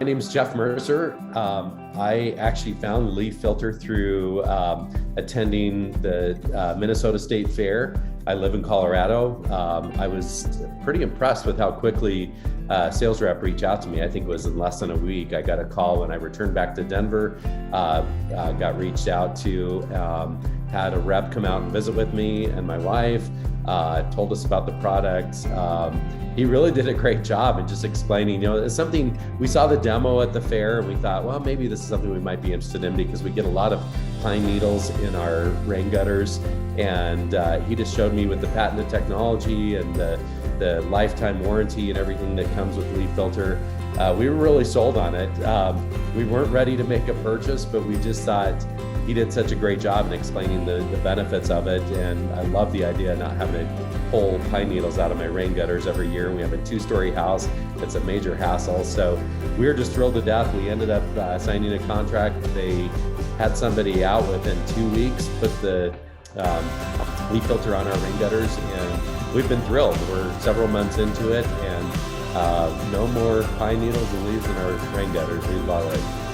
My name is Jeff Mercer. I actually found LeafFilter through attending the Minnesota State Fair. I live in Colorado. I was pretty impressed with how quickly sales rep reached out to me. I think it was in less than a week. I got a call when I returned back to Denver, got reached out to, had a rep come out and visit with me and my wife, told us about the product. He really did a great job in just explaining, it's something, we saw the demo at the fair and we thought, well, maybe this is something we might be interested in because we get a lot of pine needles in our rain gutters. And he just showed me with the patented technology and the lifetime warranty and everything that comes with LeafFilter. We were really sold on it. We weren't ready to make a purchase, but we just thought he did such a great job in explaining the benefits of it. And I love the idea of not having to pull pine needles out of my rain gutters every year. We have a 2-story house. It's a major hassle. So we were just thrilled to death. We ended up signing a contract. They had somebody out within 2 weeks, put the LeafFilter on our rain gutters, and we've been thrilled. We're several months into it, and no more pine needles and leaves in our rain gutters. We love it.